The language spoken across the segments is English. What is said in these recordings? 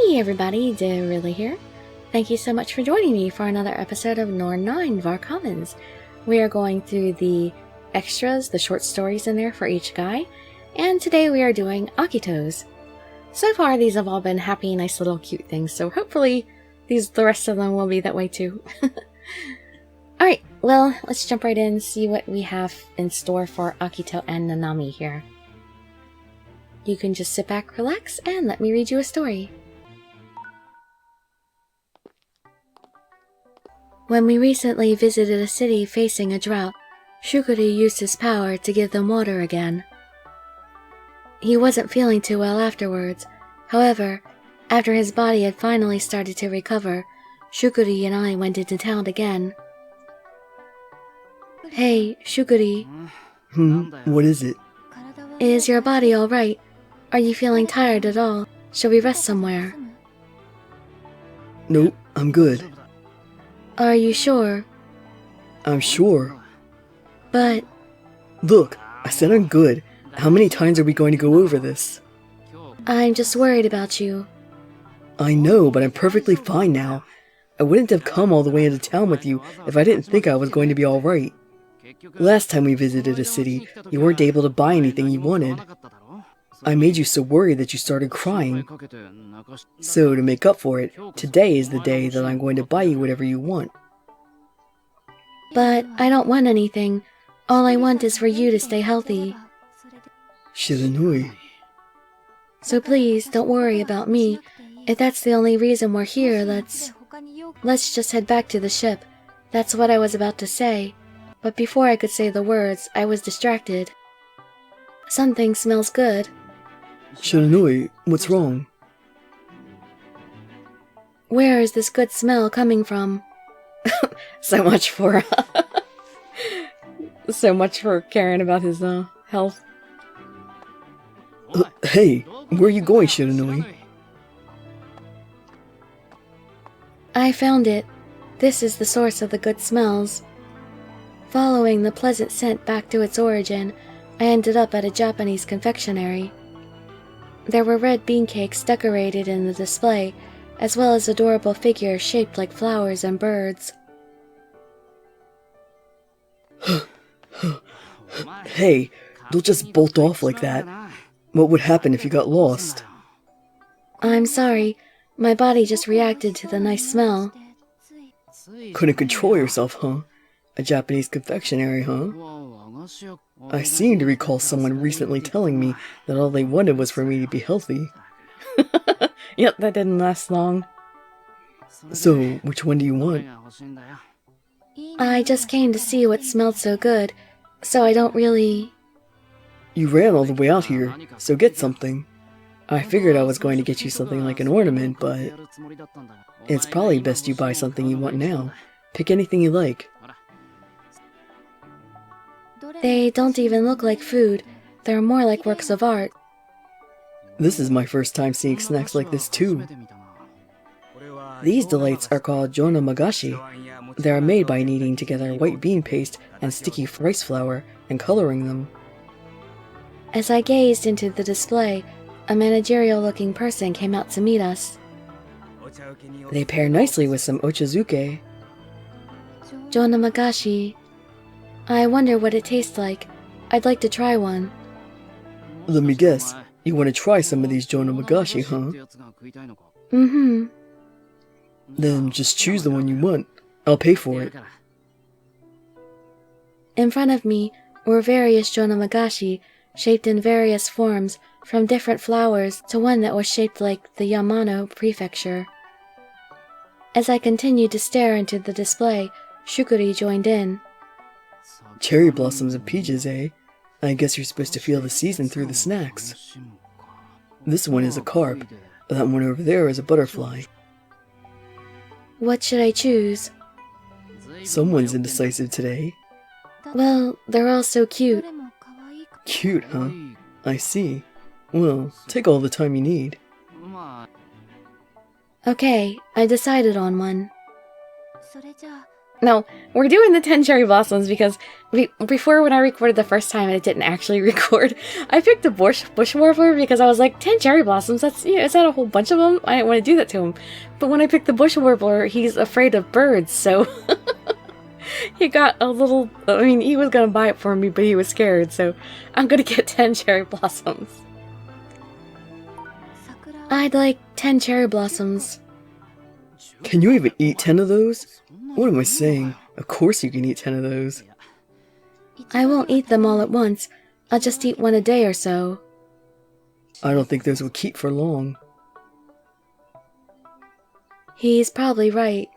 Hey everybody, Dirili here. Thank you so much for joining me for another episode of Norn9 Var Commons. We are going through the extras, the short stories in there for each guy, and today we are doing Akito's. So far these have all been happy, nice little cute things, so hopefully the rest of them will be that way too. Alright, well, let's jump right in and see what we have in store for Akito and Nanami here. You can just sit back, relax, and let me read you a story. When we recently visited a city facing a drought, Shukuri used his power to give them water again. He wasn't feeling too well afterwards. However, after his body had finally started to recover, Shukuri and I went into town again. Hey, Shukuri. What is it? Is your body alright? Are you feeling tired at all? Shall we rest somewhere? Nope, I'm good. Are you sure? I'm sure. But... Look, I said I'm good. How many times are we going to go over this? I'm just worried about you. I know, but I'm perfectly fine now. I wouldn't have come all the way into town with you if I didn't think I was going to be alright. Last time we visited a city, you weren't able to buy anything you wanted. I made you so worried that you started crying. So, to make up for it, today is the day that I'm going to buy you whatever you want. But I don't want anything. All I want is for you to stay healthy. Shiranui. So please, don't worry about me. If that's the only reason we're here, let's just head back to the ship. That's what I was about to say. But before I could say the words, I was distracted. Something smells good. Shiranui, what's wrong? Where is this good smell coming from? So much for caring about his health. Hey, where are you going, Shiranui? I found it. This is the source of the good smells. Following the pleasant scent back to its origin, I ended up at a Japanese confectionery. There were red bean cakes decorated in the display, as well as adorable figures shaped like flowers and birds. Hey, don't just bolt off like that. What would happen if you got lost? I'm sorry, my body just reacted to the nice smell. Couldn't control yourself, huh? A Japanese confectionery, huh? I seem to recall someone recently telling me that all they wanted was for me to be healthy. Yep, that didn't last long. So, which one do you want? I just came to see what smelled so good, so I don't really... You ran all the way out here, so get something. I figured I was going to get you something like an ornament, but... It's probably best you buy something you want now. Pick anything you like. They don't even look like food. They're more like works of art. This is my first time seeing snacks like this too. These delights are called jonomagashi. They are made by kneading together white bean paste and sticky rice flour and coloring them. As I gazed into the display, a managerial-looking person came out to meet us. They pair nicely with some ochazuke. Jonomagashi. I wonder what it tastes like. I'd like to try one. Let me guess, you want to try some of these jonomagashi, huh? Mm-hmm. Then just choose the one you want. I'll pay for it. In front of me were various jonomagashi, shaped in various forms, from different flowers to one that was shaped like the Yamano prefecture. As I continued to stare into the display, Shukuri joined in. Cherry blossoms and peaches, eh? I guess you're supposed to feel the season through the snacks. This one is a carp. That one over there is a butterfly. What should I choose? Someone's indecisive today. Well, they're all so cute. Cute, huh? I see. Well, take all the time you need. Okay, I decided on one. No, we're doing the 10 cherry blossoms because before when I recorded the first time and it didn't actually record, I picked a bush warbler because I was like, 10 cherry blossoms, that's, is that a whole bunch of them? I didn't want to do that to him. But when I picked the bush warbler, he's afraid of birds, so he got a little, I mean, he was going to buy it for me, but he was scared, so I'm going to get 10 cherry blossoms. I'd like 10 cherry blossoms. Can you even eat 10 of those? What am I saying? Of course you can eat 10 of those. I won't eat them all at once. I'll just eat one a day or so. I don't think those will keep for long. He's probably right.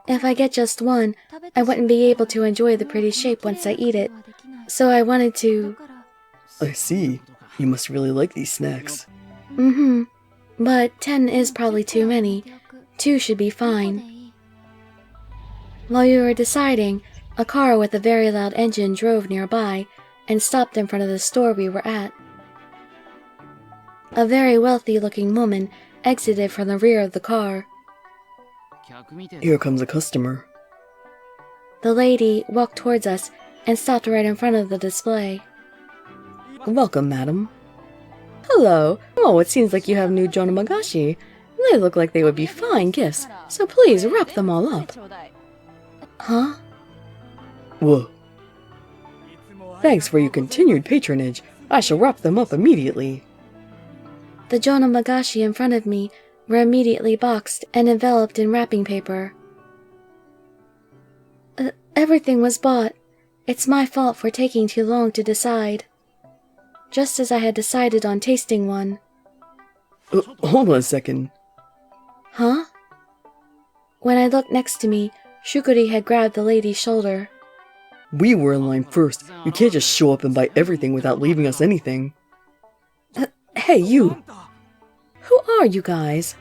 If I get just one, I wouldn't be able to enjoy the pretty shape once I eat it. So I wanted to... I see. You must really like these snacks. Mm-hmm. But 10 is probably too many. 2 should be fine. While we were deciding, a car with a very loud engine drove nearby and stopped in front of the store we were at. A very wealthy-looking woman exited from the rear of the car. Here comes a customer. The lady walked towards us and stopped right in front of the display. Welcome, madam. Hello. Oh, it seems like you have new Jonomagashi. They look like they would be fine gifts, so please wrap them all up. Huh? Whoa. Thanks for your continued patronage. I shall wrap them up immediately. The Jonomagashi in front of me were immediately boxed and enveloped in wrapping paper. Everything was bought. It's my fault for taking too long to decide. Just as I had decided on tasting one. Hold on a second. Huh? When I looked next to me, Shukuri had grabbed the lady's shoulder. We were in line first. You can't just show up and buy everything without leaving us anything. Hey, you! Who are you guys?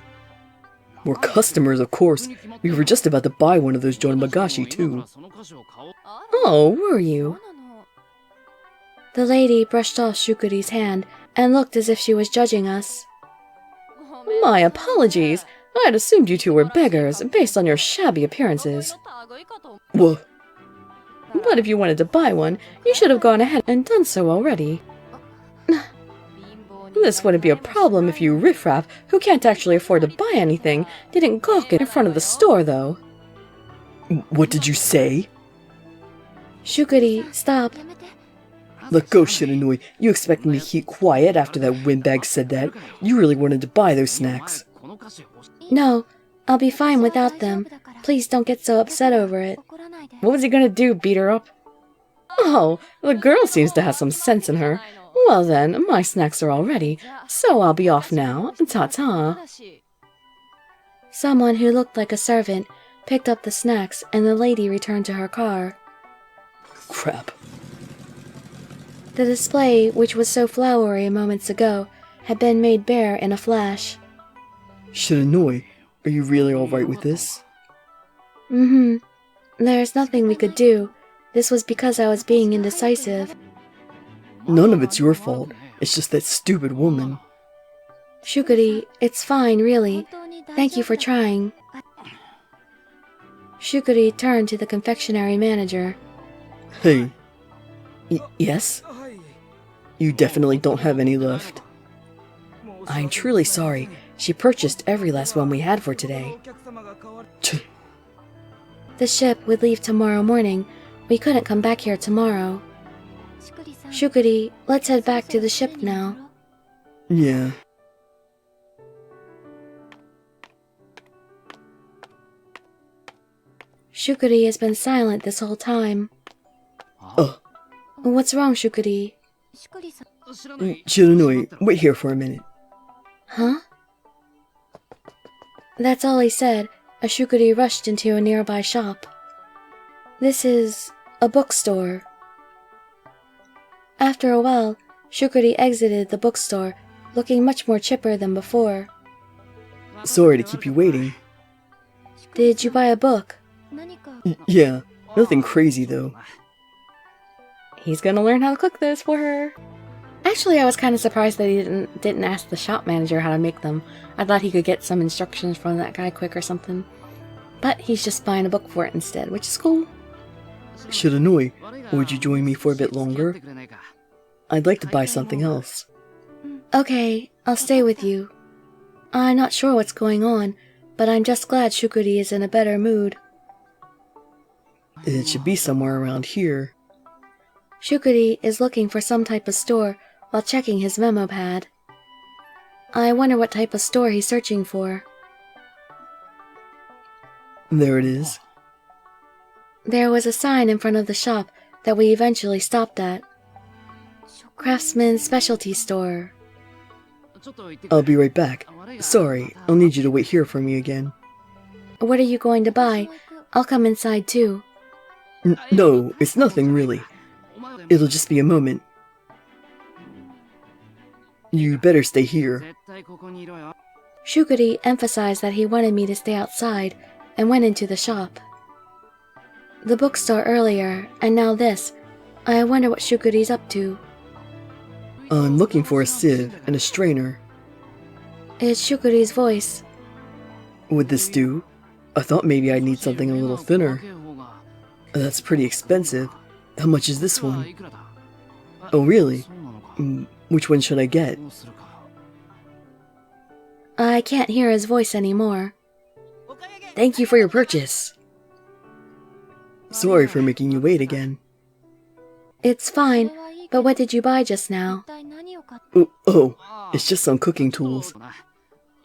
We're customers, of course. We were just about to buy one of those Jonomagashi, too. Oh, were you? The lady brushed off Shukuri's hand and looked as if she was judging us. My apologies. I had assumed you two were beggars based on your shabby appearances. What? But if you wanted to buy one, you should have gone ahead and done so already. This wouldn't be a problem if you riffraff who can't actually afford to buy anything didn't gawk in front of the store, though. What did you say? Shukuri, stop. Let go, Shiranui. You expect me to keep quiet after that windbag said that? You really wanted to buy those snacks. No, I'll be fine without them. Please don't get so upset over it. What was he gonna do, beat her up? Oh, the girl seems to have some sense in her. Well then, my snacks are all ready, so I'll be off now. Ta-ta. Someone who looked like a servant picked up the snacks and the lady returned to her car. Crap. The display, which was so flowery moments ago, had been made bare in a flash. Shiranui, are you really alright with this? Mm-hmm. There's nothing we could do. This was because I was being indecisive. None of it's your fault. It's just that stupid woman. Shukuri, it's fine, really. Thank you for trying. Shukuri turned to the confectionery manager. Hey. Yes? You definitely don't have any left. I'm truly sorry. She purchased every last one we had for today. The ship would leave tomorrow morning. We couldn't come back here tomorrow. Shukuri, let's head back to the ship now. Yeah. Shukuri has been silent this whole time. What's wrong, Shukuri? Shiranui, wait here for a minute. Huh? That's all he said, as Shukuri rushed into a nearby shop. This is a bookstore. After a while, Shukuri exited the bookstore, looking much more chipper than before. Sorry to keep you waiting. Did you buy a book? Yeah, nothing crazy though. He's gonna learn how to cook this for her. Actually, I was kind of surprised that he didn't ask the shop manager how to make them. I thought he could get some instructions from that guy quick or something. but he's just buying a book for it instead, which is cool. Shiranui, would you join me for a bit longer? I'd like to buy something else. Okay, I'll stay with you. I'm not sure what's going on, but I'm just glad Shukuri is in a better mood. It should be somewhere around here. Shukuri is looking for some type of store while checking his memo pad. I wonder what type of store he's searching for. There it is. There was a sign in front of the shop that we eventually stopped at. Craftsman's Specialty Store. I'll be right back. Sorry, I'll need you to wait here for me again. What are you going to buy? I'll come inside too. No, it's nothing really. It'll just be a moment. You better stay here. Shukuri emphasized that he wanted me to stay outside and went into the shop. The bookstore earlier, and now this. I wonder what Shukuri's up to. I'm looking for a sieve and a strainer. It's Shukuri's voice. Would this do? I thought maybe I'd need something a little thinner. That's pretty expensive. How much is this one? Oh, really? Which one should I get? I can't hear his voice anymore. Thank you for your purchase. Sorry for making you wait again. It's fine, but what did you buy just now? Oh, it's just some cooking tools.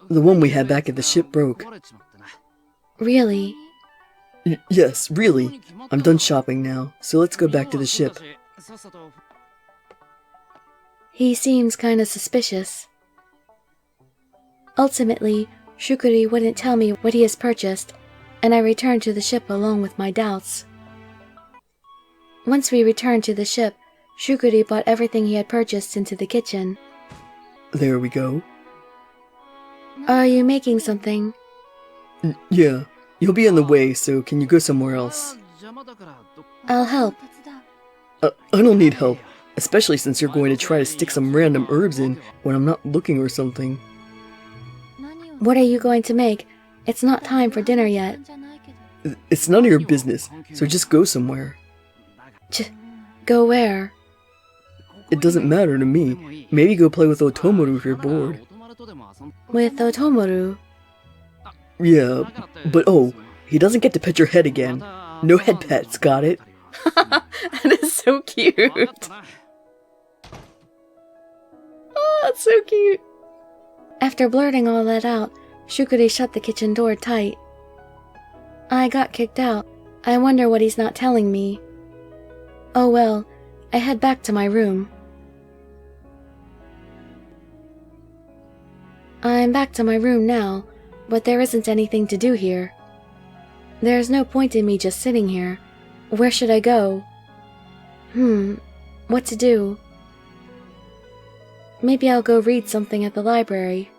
The one we had back at the ship broke. Really? Yes, really. I'm done shopping now, so let's go back to the ship. He seems kinda suspicious. Ultimately, Shukuri wouldn't tell me what he has purchased, and I returned to the ship along with my doubts. Once we returned to the ship, Shukuri brought everything he had purchased into the kitchen. There we go. Are you making something? Yeah, you'll be in the way, so can you go somewhere else? I'll help. I don't need help, especially since you're going to try to stick some random herbs in when I'm not looking or something. What are you going to make? It's not time for dinner yet. It's none of your business, so just go somewhere. Go where? It doesn't matter to me. Maybe go play with Otomoru if you're bored. With Otomoru? Yeah, but oh, he doesn't get to pet your head again. No head pets, got it? That is so cute. Oh, that's so cute. After blurting all that out, Shukuri shut the kitchen door tight. I got kicked out. I wonder what he's not telling me. Oh well, I head back to my room. I'm back to my room now, but there isn't anything to do here. There's no point in me just sitting here. Where should I go? What to do? Maybe I'll go read something at the library.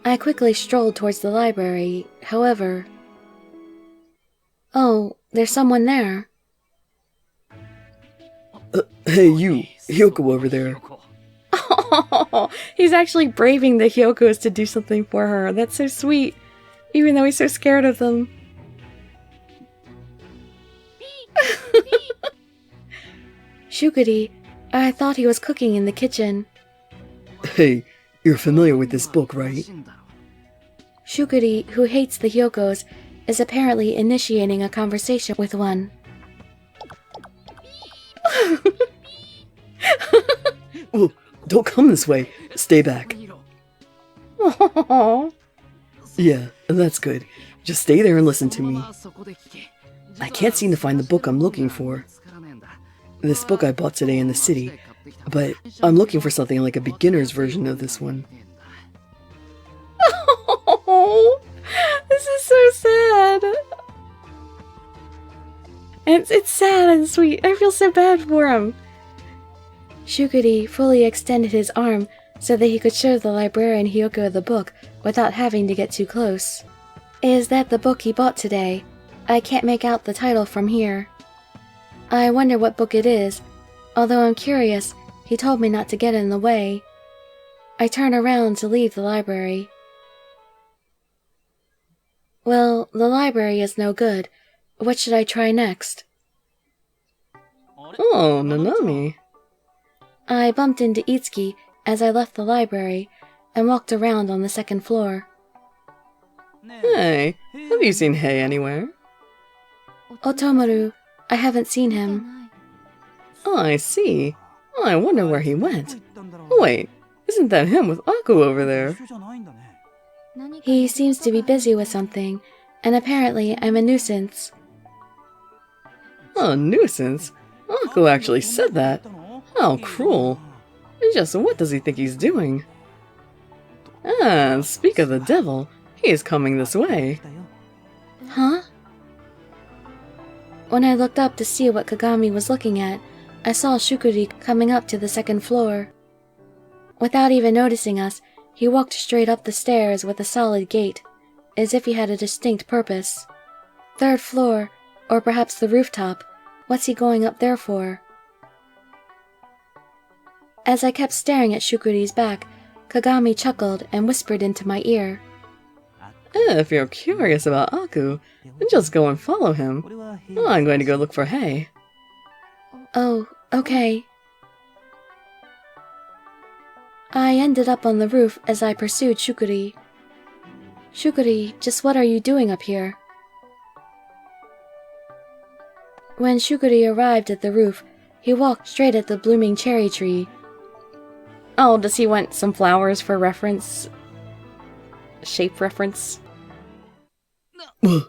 I quickly strolled towards the library, however... Oh, there's someone there. Hey you, Hyoko over there. Oh, he's actually braving the Hyokos to do something for her. That's so sweet, even though he's so scared of them. Shukuri, I thought he was cooking in the kitchen. Hey, you're familiar with this book, right? Shukuri, who hates the Hyokos, is apparently initiating a conversation with one. Well, don't come this way. Stay back. Aww. Yeah, that's good. Just stay there and listen to me. I can't seem to find the book I'm looking for. This book I bought today in the city, but I'm looking for something like a beginner's version of this one. Oh, this is so sad. It's sad and sweet. I feel so bad for him. Shukuri fully extended his arm so that he could show the librarian Hyoko the book without having to get too close. Is that the book he bought today? I can't make out the title from here. I wonder what book it is. Although I'm curious, he told me not to get in the way. I turn around to leave the library. Well, the library is no good. What should I try next? Oh, Nanami. I bumped into Itsuki as I left the library and walked around on the second floor. Hey, have you seen Hei anywhere? Otomaru, I haven't seen him. Oh, I see. Oh, I wonder where he went. Oh, wait, isn't that him with Aku over there? He seems to be busy with something, and apparently I'm a nuisance. Oh, nuisance? Aku actually said that. How cruel. Just what does he think he's doing? Ah, speak of the devil, he is coming this way. Huh? When I looked up to see what Kagami was looking at, I saw Shukuri coming up to the second floor. Without even noticing us, he walked straight up the stairs with a solid gait, as if he had a distinct purpose. Third floor, or perhaps the rooftop. What's he going up there for? As I kept staring at Shukuri's back, Kagami chuckled and whispered into my ear. If you're curious about Aku, then just go and follow him. I'm going to go look for Hei. Oh, okay. I ended up on the roof as I pursued Shukuri. Shukuri, just what are you doing up here? When Shukuri arrived at the roof, he walked straight at the blooming cherry tree. Oh, does he want some flowers for reference? Shape reference? Why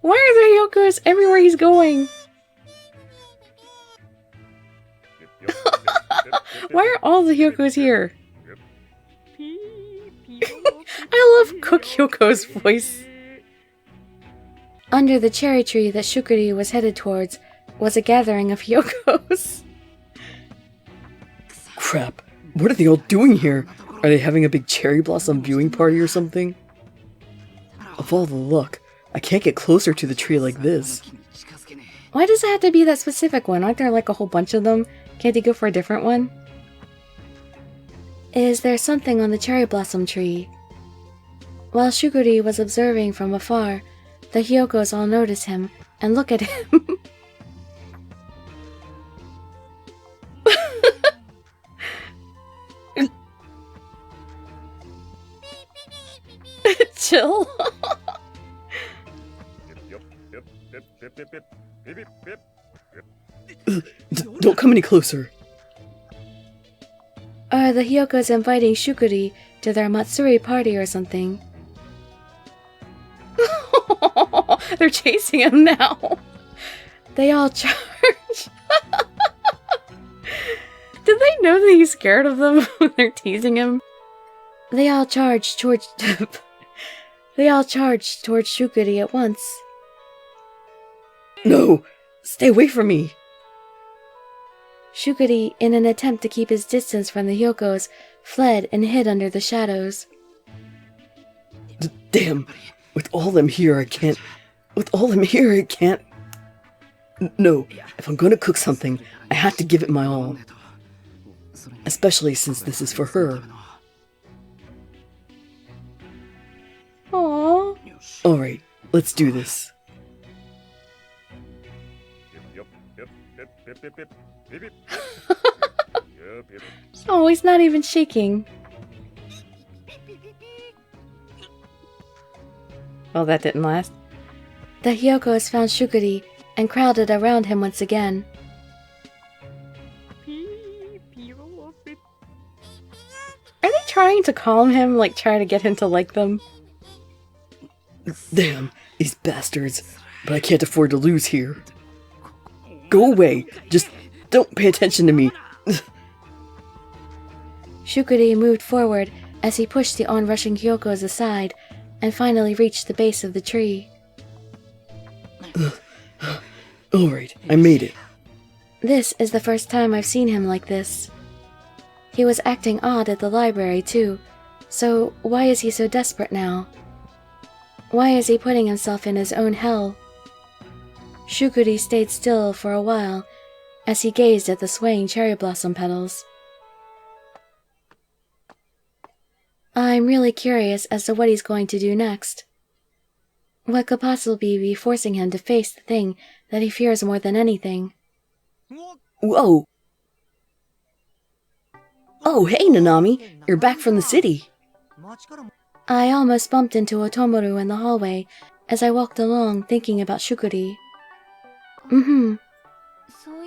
are there Hyokos everywhere he's going? Why are all the Hyokos here? I love Cook Hyoko's voice. Under the cherry tree that Shukuri was headed towards was a gathering of Hyokos. Crap, what are they all doing here? Are they having a big cherry blossom viewing party or something? Of all the luck, I can't get closer to the tree like this. Why does it have to be that specific one? Aren't there like a whole bunch of them? Can't you go for a different one? Is there something on the cherry blossom tree? While Shukuri was observing from afar, the Hyokos all notice him and look at him. Chill. Don't come any closer. Are the Hyokos inviting Shukuri to their Matsuri party or something? They're chasing him now. They all charge. Did they know that he's scared of them when they're teasing him? They all charged towards Shukuri at once. No! Stay away from me! Shukuri, in an attempt to keep his distance from the Hyokos, fled and hid under the shadows. Damn! With all them here, I can't... No, if I'm gonna cook something, I have to give it my all. Especially since this is for her. Aww. Alright, let's do this. Oh, he's not even shaking. Well, that didn't last. The Hyokos found Shukuri and crowded around him once again. Are they trying to calm him, like try to get him to like them? Damn, these bastards. But I can't afford to lose here. Go away! Just don't pay attention to me. Shukuri moved forward as he pushed the onrushing Hyokos aside and finally reached the base of the tree. Alright, I made it. This is the first time I've seen him like this. He was acting odd at the library too, so why is he so desperate now? Why is he putting himself in his own hell? Shukuri stayed still for a while as he gazed at the swaying cherry blossom petals. I'm really curious as to what he's going to do next. What could possibly be forcing him to face the thing that he fears more than anything? Whoa! Oh, hey, Nanami! You're back from the city! I almost bumped into Otomoru in the hallway as I walked along thinking about Shukuri.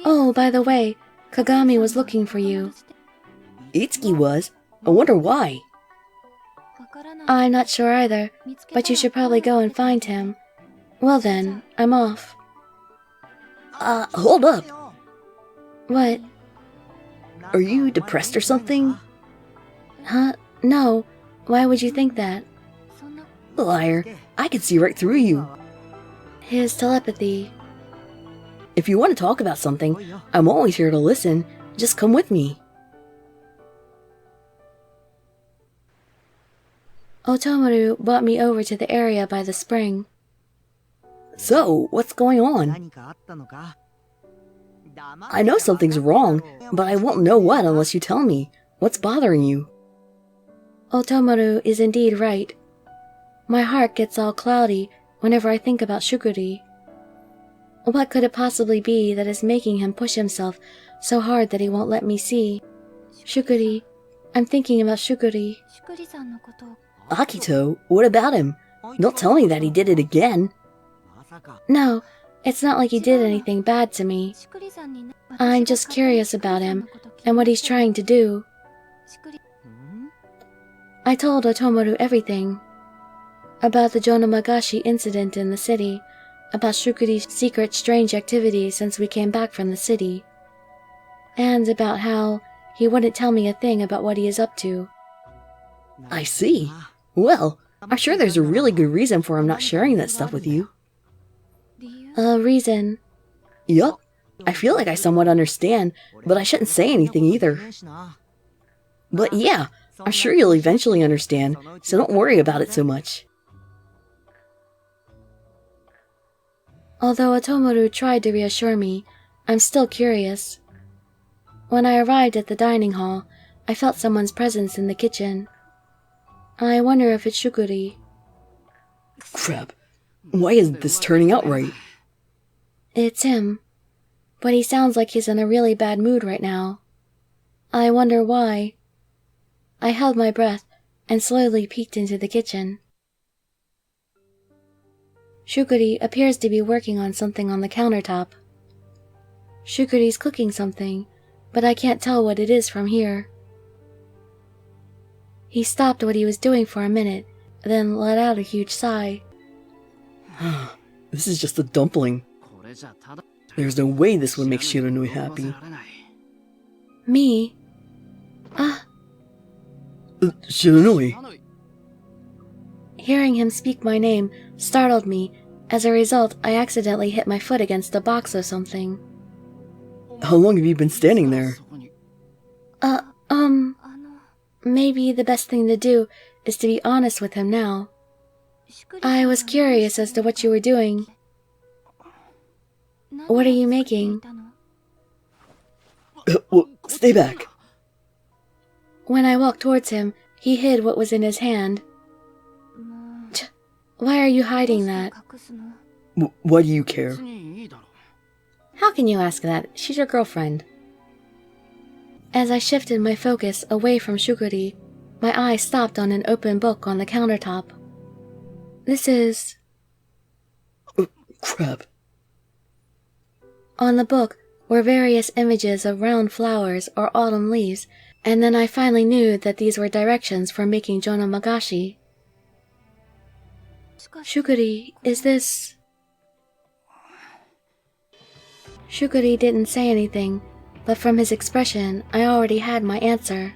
Oh, by the way, Kagami was looking for you. Itsuki was? I wonder why. I'm not sure either, but you should probably go and find him. Well then, I'm off. Hold up! What? Are you depressed or something? Huh? No. Why would you think that? Liar, I can see right through you. His telepathy. If you want to talk about something, I'm always here to listen. Just come with me. Otomoru brought me over to the area by the spring. So, what's going on? I know something's wrong, but I won't know what unless you tell me. What's bothering you? Otomoru is indeed right. My heart gets all cloudy whenever I think about Shukuri. What could it possibly be that is making him push himself so hard that he won't let me see? Shukuri. I'm thinking about Shukuri. Akito, what about him? Don't tell me that he did it again. No, it's not like he did anything bad to me. I'm just curious about him and what he's trying to do. I told Otomoru everything. About the Jonomagashi incident in the city, about Shukuri's secret strange activities since we came back from the city, and about how he wouldn't tell me a thing about what he is up to. I see. Well, I'm sure there's a really good reason for him not sharing that stuff with you. A reason? Yup. I feel like I somewhat understand, but I shouldn't say anything either. But yeah, I'm sure you'll eventually understand, so don't worry about it so much. Although Otomoru tried to reassure me, I'm still curious. When I arrived at the dining hall, I felt someone's presence in the kitchen. I wonder if it's Shukuri. Crap. Why isn't this turning out right? It's him. But he sounds like he's in a really bad mood right now. I wonder why. I held my breath and slowly peeked into the kitchen. Shukuri appears to be working on something on the countertop. Shukuri's cooking something, but I can't tell what it is from here. He stopped what he was doing for a minute, then let out a huge sigh. This is just a dumpling. There's no way this would make Shiranui happy. Me? Shiranui! Hearing him speak my name startled me. As a result, I accidentally hit my foot against a box or something. How long have you been standing there? Maybe the best thing to do is to be honest with him now. I was curious as to what you were doing. What are you making? Well, stay back. When I walked towards him, he hid what was in his hand. Why are you hiding that? Why do you care? How can you ask that? She's your girlfriend. As I shifted my focus away from Shukuri, my eye stopped on an open book on the countertop. This is... Crap. On the book were various images of round flowers or autumn leaves, and then I finally knew that these were directions for making Jonomagashi. Shukuri, is this... Shukuri didn't say anything, but from his expression, I already had my answer.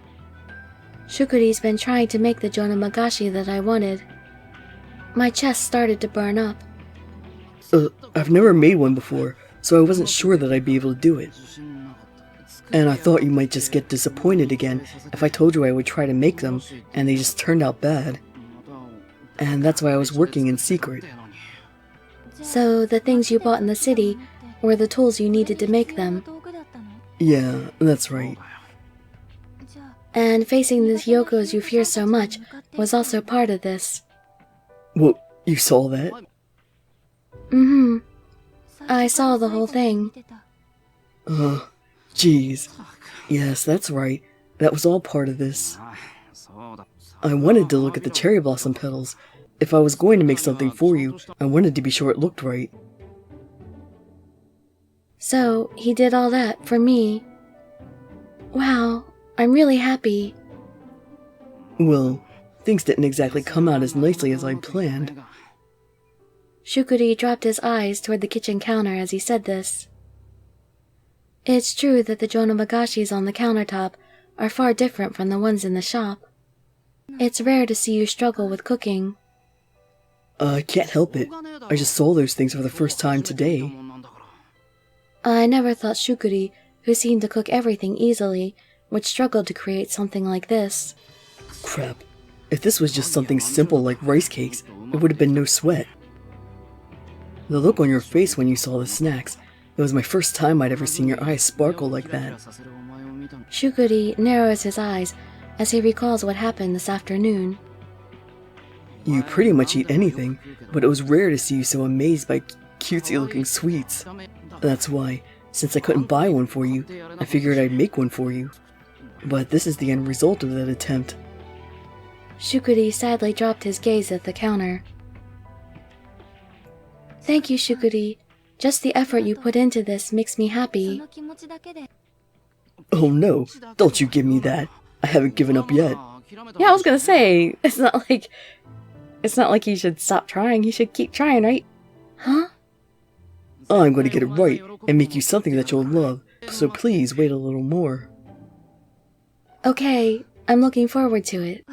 Shukuri's been trying to make the Jonomagashi that I wanted. My chest started to burn up. I've never made one before, so I wasn't sure that I'd be able to do it. And I thought you might just get disappointed again if I told you I would try to make them, and they just turned out bad. And that's why I was working in secret. So the things you bought in the city were the tools you needed to make them? Yeah, that's right. And facing the Hyokos you fear so much was also part of this. What, you saw that? Mm-hmm. I saw the whole thing. Jeez. Yes, that's right. That was all part of this. I wanted to look at the cherry blossom petals. If I was going to make something for you, I wanted to be sure it looked right. So, he did all that for me. Wow, I'm really happy. Well, things didn't exactly come out as nicely as I'd planned. Shukuri dropped his eyes toward the kitchen counter as he said this. It's true that the jonomagashis on the countertop are far different from the ones in the shop. It's rare to see you struggle with cooking. I can't help it. I just saw those things for the first time today. I never thought Shukuri, who seemed to cook everything easily, would struggle to create something like this. Crap. If this was just something simple like rice cakes, it would have been no sweat. The look on your face when you saw the snacks, it was my first time I'd ever seen your eyes sparkle like that. Shukuri narrows his eyes as he recalls what happened this afternoon. You pretty much eat anything, but it was rare to see you so amazed by cutesy-looking sweets. That's why, since I couldn't buy one for you, I figured I'd make one for you. But this is the end result of that attempt. Shukuri sadly dropped his gaze at the counter. Thank you, Shukuri. Just the effort you put into this makes me happy. Oh no, don't you give me that. I haven't given up yet. Yeah, I was gonna say, it's not like he should stop trying. He should keep trying, right? Huh? I'm going to get it right and make you something that you'll love, so please wait a little more. Okay, I'm looking forward to it.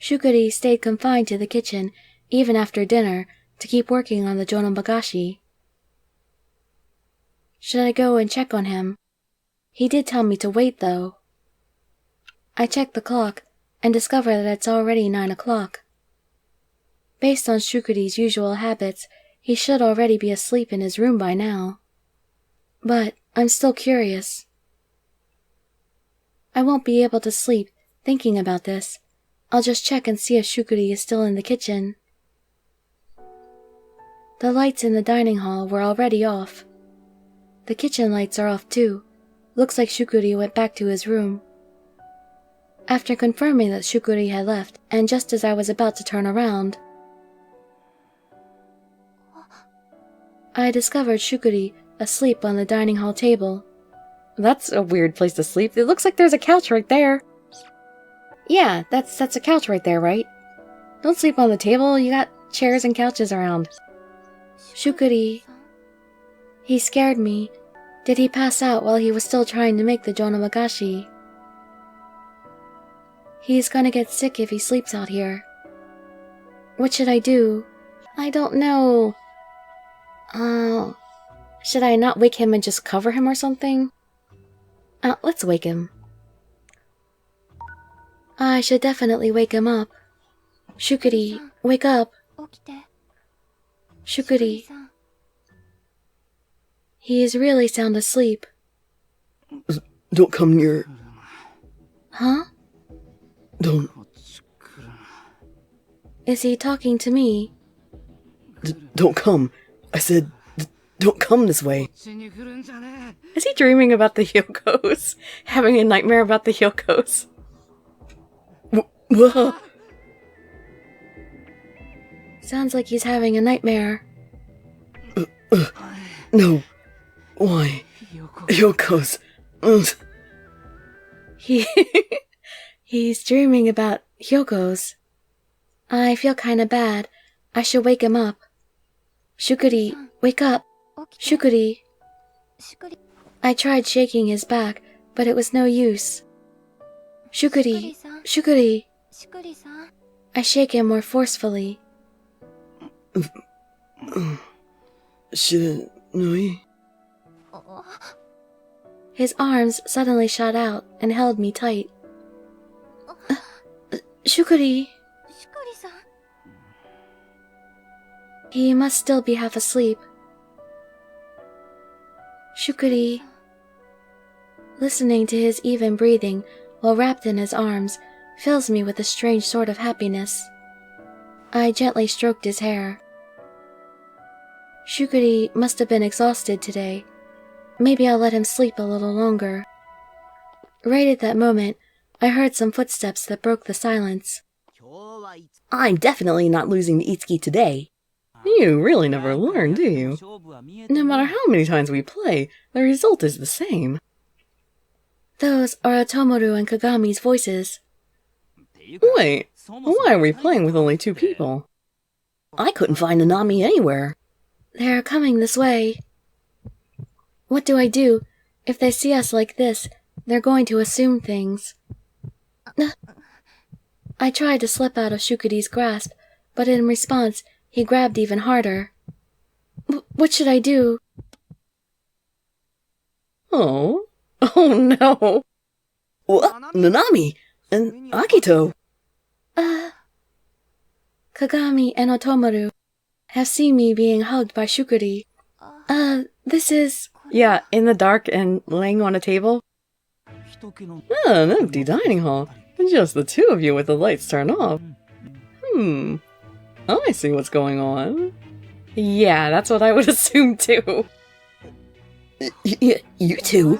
Shukuri stayed confined to the kitchen, even after dinner, to keep working on the jonomagashi. Should I go and check on him? He did tell me to wait, though. I checked the clock and discovered that it's already 9 o'clock. Based on Shukuri's usual habits, he should already be asleep in his room by now. But I'm still curious. I won't be able to sleep thinking about this. I'll just check and see if Shukuri is still in the kitchen. The lights in the dining hall were already off. The kitchen lights are off too. Looks like Shukuri went back to his room. After confirming that Shukuri had left, and just as I was about to turn around, I discovered Shukuri asleep on the dining hall table. That's a weird place to sleep. It looks like there's a couch right there. Yeah, that's a couch right there, right? Don't sleep on the table, you got chairs and couches around. Shukuri. He scared me. Did he pass out while he was still trying to make the jonomagashi? He's gonna get sick if he sleeps out here. What should I do? I don't know. Should I not wake him and just cover him or something? Let's wake him. I should definitely wake him up. Shukuri, wake up. Shukuri. He is really sound asleep. Don't come near. Huh? Don't. Is he talking to me? Don't come. I said, don't come this way. Is he dreaming about the Hyokos? Having a nightmare about the Hyokos? Whoa. Sounds like he's having a nightmare. No. Why? Hyokos. He's dreaming about Hyokos. I feel kinda bad. I should wake him up. Shukuri, wake up. Shukuri. I tried shaking his back, but it was no use. Shukuri, Shukuri. I shake him more forcefully. Shiranui? His arms suddenly shot out and held me tight. Shukuri. He must still be half asleep. Shukuri. Listening to his even breathing while wrapped in his arms fills me with a strange sort of happiness. I gently stroked his hair. Shukuri must have been exhausted today. Maybe I'll let him sleep a little longer. Right at that moment, I heard some footsteps that broke the silence. I'm definitely not losing to Itsuki today. You really never learn, do you? No matter how many times we play, the result is the same. Those are Otomoru and Kagami's voices. Wait, why are we playing with only 2 people? I couldn't find Nanami anywhere. They're coming this way. What do I do? If they see us like this, they're going to assume things. I tried to slip out of Shukuri's grasp, but in response, he grabbed even harder. What should I do? Oh no! What? Nanami! And Akito! Kagami and Otomoru have seen me being hugged by Shukuri. This is... Yeah, in the dark and laying on a table? An empty dining hall. Just the 2 of you with the lights turned off. I see what's going on. Yeah, that's what I would assume too. You 2?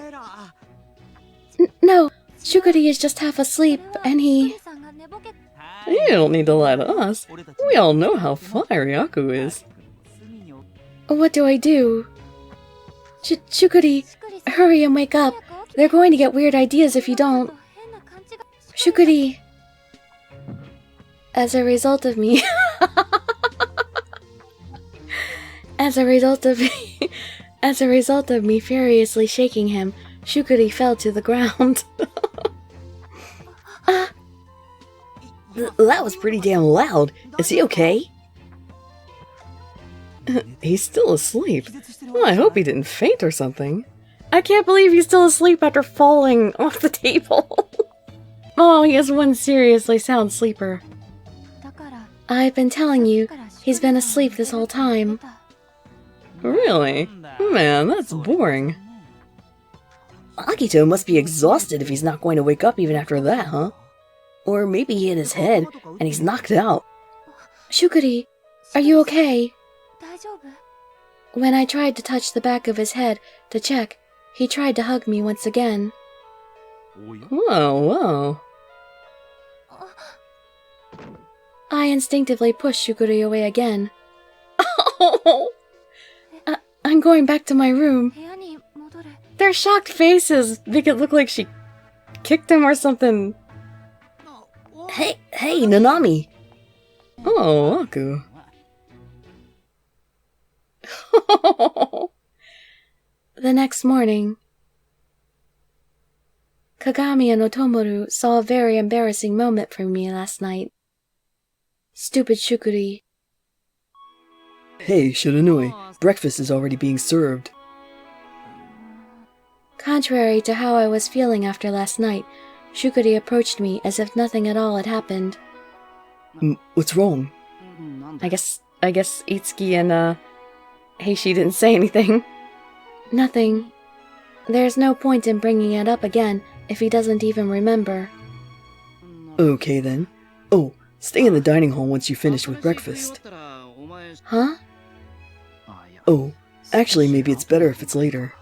No, Shukuri is just half asleep, and he... You don't need to lie to us. We all know how fiery Aku is. What do I do? Shukuri, hurry and wake up. They're going to get weird ideas if you don't. Shukuri. As a result of me... As a result of me furiously shaking him, Shukuri fell to the ground. That was pretty damn loud. Is he okay? He's still asleep. Well, I hope he didn't faint or something. I can't believe he's still asleep after falling off the table. Oh, he is one seriously sound sleeper. I've been telling you, he's been asleep this whole time. Really? Man, that's boring. Akito must be exhausted if he's not going to wake up even after that, huh? Or maybe he hit his head and he's knocked out. Shukuri, are you okay? When I tried to touch the back of his head to check, he tried to hug me once again. Whoa. I instinctively pushed Shukuri away again. Oh! I'm going back to my room. Their shocked faces make it look like she kicked him or something. Hey, Nanami! Oh, Aku. The next morning, Kagami and Otomoru saw a very embarrassing moment for me last night. Stupid Shukuri. Hey, Shiranui, breakfast is already being served. Contrary to how I was feeling after last night, Shukuri approached me as if nothing at all had happened. What's wrong? I guess Itsuki and, Heishi didn't say anything. Nothing. There's no point in bringing it up again if he doesn't even remember. Okay then. Oh, stay in the dining hall once you finish with breakfast. Huh? Oh, actually maybe it's better if it's later.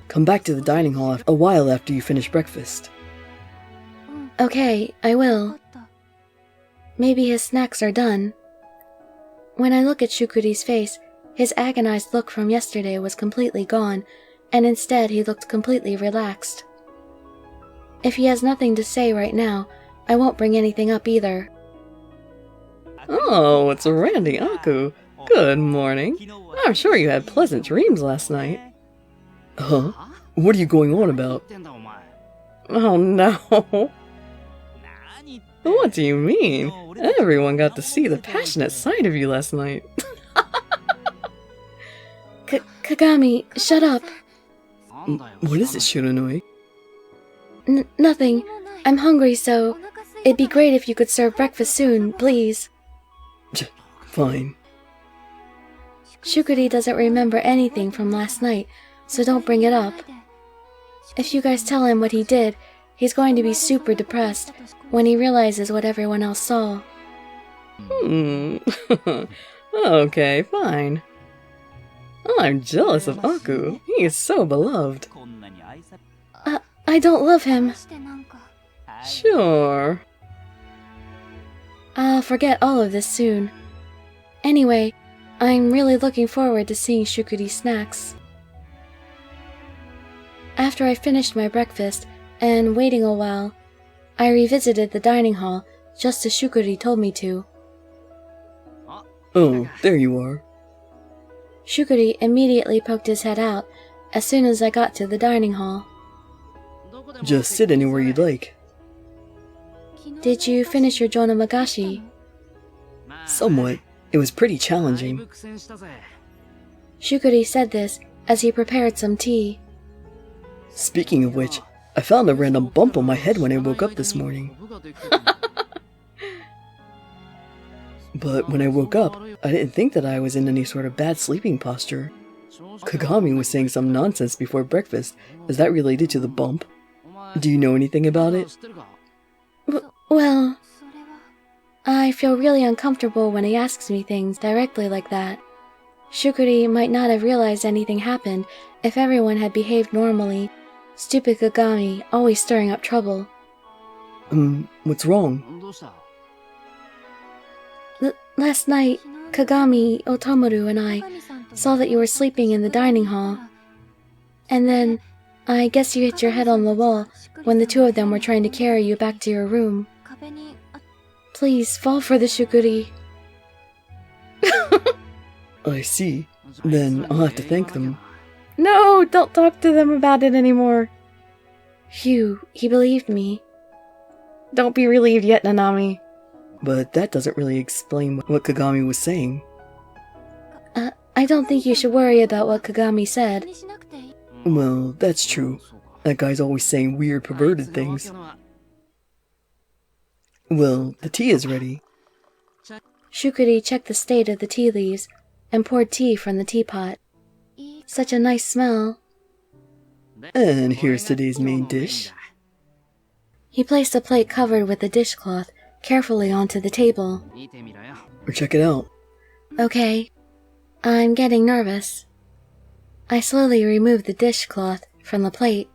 Come back to the dining hall a while after you finish breakfast. Okay, I will. Maybe his snacks are done. When I look at Shukuri's face, his agonized look from yesterday was completely gone, and instead he looked completely relaxed. If he has nothing to say right now, I won't bring anything up either. Oh, it's Randy Aku. Good morning. I'm sure you had pleasant dreams last night. Huh? What are you going on about? Oh no. What do you mean? Everyone got to see the passionate side of you last night. Kagami, shut up. What is it, Shiranui? Nothing. I'm hungry, so it'd be great if you could serve breakfast soon, please. Fine. Shukuri doesn't remember anything from last night, so don't bring it up. If you guys tell him what he did, he's going to be super depressed when he realizes what everyone else saw. Okay, fine. I'm jealous of Aku. He is so beloved. I don't love him. Sure. I'll forget all of this soon. Anyway, I'm really looking forward to seeing Shukuri's snacks. After I finished my breakfast and waiting a while, I revisited the dining hall just as Shukuri told me to. Oh, there you are. Shukuri immediately poked his head out as soon as I got to the dining hall. Just sit anywhere you'd like. Did you finish your jonomagashi? Somewhat. It was pretty challenging. Shukuri said this as he prepared some tea. Speaking of which, I found a random bump on my head when I woke up this morning. But when I woke up, I didn't think that I was in any sort of bad sleeping posture. Kagami was saying some nonsense before breakfast. Is that related to the bump? Do you know anything about it? Well, I feel really uncomfortable when he asks me things directly like that. Shukuri might not have realized anything happened if everyone had behaved normally. Stupid Kagami, always stirring up trouble. What's wrong? Last night, Kagami, Otomaru, and I saw that you were sleeping in the dining hall. And then, I guess you hit your head on the wall when the two of them were trying to carry you back to your room. Please, fall for the Shukuri. I see. Then I'll have to thank them. No, don't talk to them about it anymore. Phew, he believed me. Don't be relieved yet, Nanami. But that doesn't really explain what Kagami was saying. I don't think you should worry about what Kagami said. Well, that's true. That guy's always saying weird, perverted things. Well, the tea is ready. Shukuri checked the state of the tea leaves and poured tea from the teapot. Such a nice smell. And here's today's main dish. He placed a plate covered with a dishcloth carefully onto the table. Or check it out. Okay. I'm getting nervous. I slowly removed the dishcloth from the plate.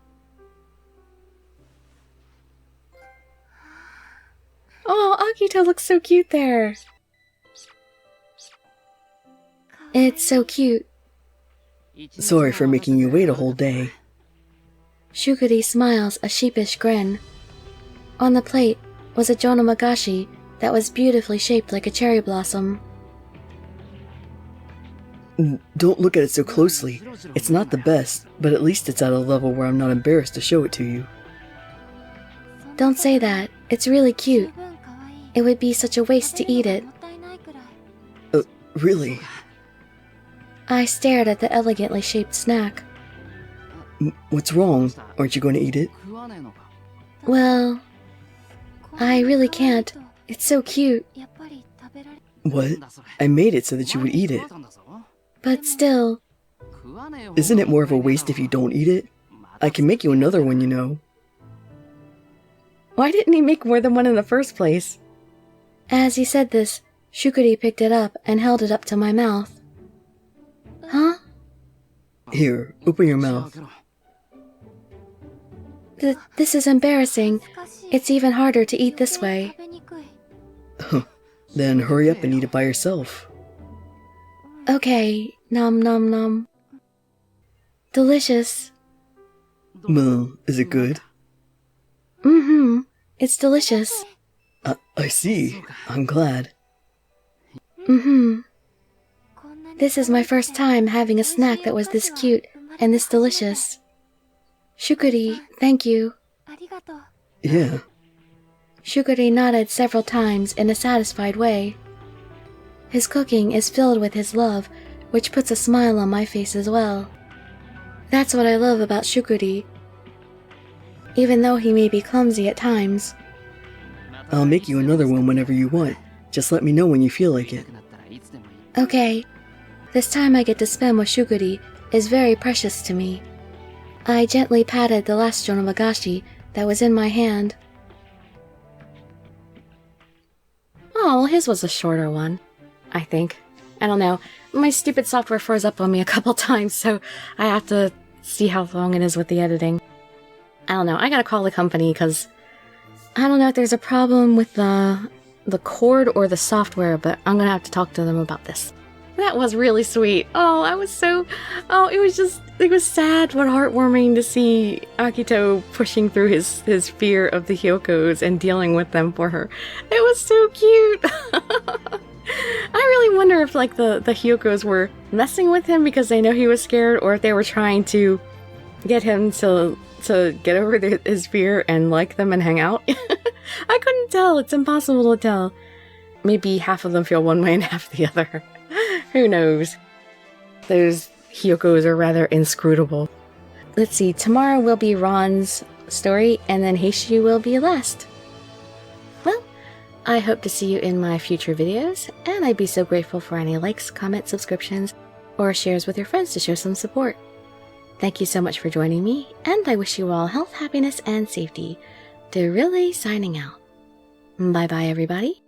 Oh, Akito looks so cute there. It's so cute. Sorry for making you wait a whole day. Shukuri smiles a sheepish grin. On the plate was a jonomagashi that was beautifully shaped like a cherry blossom. Don't look at it so closely. It's not the best, but at least it's at a level where I'm not embarrassed to show it to you. Don't say that. It's really cute. It would be such a waste to eat it. Really? I stared at the elegantly shaped snack. What's wrong? Aren't you going to eat it? Well, I really can't. It's so cute. What? I made it so that you would eat it. But still... Isn't it more of a waste if you don't eat it? I can make you another one, you know. Why didn't he make more than one in the first place? As he said this, Shukuri picked it up and held it up to my mouth. Huh? Here, open your mouth. This is embarrassing. It's even harder to eat this way. Then hurry up and eat it by yourself. Okay, nom nom nom. Delicious. Well, is it good? Mm-hmm. It's delicious. I see. I'm glad. Mm-hmm. This is my first time having a snack that was this cute and this delicious. Shukuri, thank you. Yeah. Shukuri nodded several times in a satisfied way. His cooking is filled with his love, which puts a smile on my face as well. That's what I love about Shukuri, even though he may be clumsy at times. I'll make you another one whenever you want. Just let me know when you feel like it. Okay. This time I get to spend with Shukuri is very precious to me. I gently patted the last Jonomagashi that was in my hand. Oh, well, his was a shorter one, I think. I don't know. My stupid software froze up on me a couple times, so I have to see how long it is with the editing. I don't know. I gotta call the company because I don't know if there's a problem with the cord or the software, but I'm gonna have to talk to them about this. That was really sweet. Oh, it was sad but heartwarming to see Akito pushing through his fear of the Hyokos and dealing with them for her. It was so cute. I really wonder if like the Hyokos were messing with him because they know he was scared, or if they were trying to get him to get over his fear and like them and hang out. I couldn't tell. It's impossible to tell. Maybe half of them feel one way and half the other. Who knows? Those Hyokos are rather inscrutable. Let's see, tomorrow will be Ron's story, and then Heishu will be last. Well, I hope to see you in my future videos, and I'd be so grateful for any likes, comments, subscriptions, or shares with your friends to show some support. Thank you so much for joining me, and I wish you all health, happiness, and safety. Dirili signing out. Bye bye, everybody.